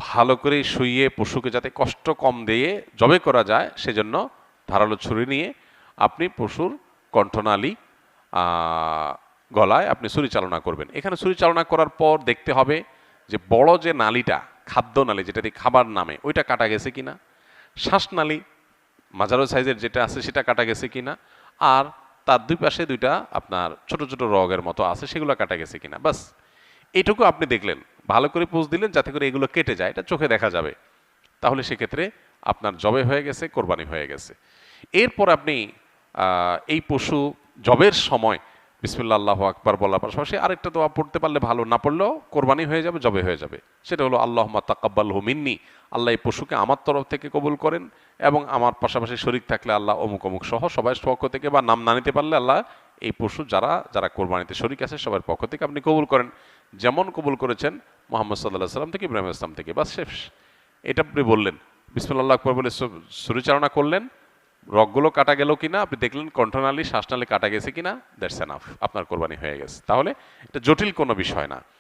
ভালো করে শুইয়ে পশুকে যাতে কষ্ট কম দিয়ে জবে করা যায় সেজন্য ধারালো ছুরি নিয়ে আপনি পশুর কণ্ঠনালী গলায় আপনি ছুরি চালনা করবেন। এখানে ছুরি চালনা করার পর দেখতে হবে যে বড় যে নালীটা, খাদ্য নালী যেটা দিয়ে খাবার নামে, ওইটা কাটা গেছে কিনা, শ্বাসনালী মাঝারো সাইজের যেটা আছে সেটা কাটা গেছে কিনা, আর তার দুই পাশে দুইটা আপনার ছোট ছোট রগের মতো আছে সেগুলো কাটা গেছে কিনা, বাস এইটুকু আপনি দেখলেন, ভালো করে পোজ দিলেন যাতে করে এগুলো কেটে যায়, এটা চোখে দেখা যাবে, তাহলে সেক্ষেত্রে আপনার জবে হয়ে গেছে, কোরবানি হয়ে গেছে। এরপর আপনি এই পশু জবের সময় বিসমিল্লাহ আল্লাহু আকবার বলার পাশাপাশি আরেকটা দোয়া পড়তে পারলে ভালো, না পড়লেও কোরবানি হয়ে যাবে, জবে হয়ে যাবে। সেটা হলো আল্লাহুম্মা তাকাব্বালহু মিন্নি, আল্লাহ এই পশুকে আমার তরফ থেকে কবুল করেন, এবং আমার পাশাপাশি শরীক থাকলে আল্লাহ অমুক অমুক সহ সবাই পক্ষ থেকে, বা নাম না নিতে পারলে আল্লাহ এই পশু যারা যারা কোরবানিতে শরীক আছে সবার পক্ষ থেকে আপনি কবুল করেন, যেমন কবুল করেছেন মুহাম্মদ সাল্লাল্লাহু সাল্লাম থেকে, ইব্রাহিম ইসলাম থেকে, বাস শেষ। এটা আপনি বললেন, বিসমিল্লাহ আল্লাহু আকবার বলে ছুরি চালনা করলেন, রগগুলো কাটা গেল কিনা আপনি দেখলেন, কণ্ঠনালী শ্বাসনালী কাটা গেছে কিনা, দ্যাটস এনাফ, আপনার কোরবানি হয়ে গেছে। তাহলে এটা জটিল কোনো বিষয় না।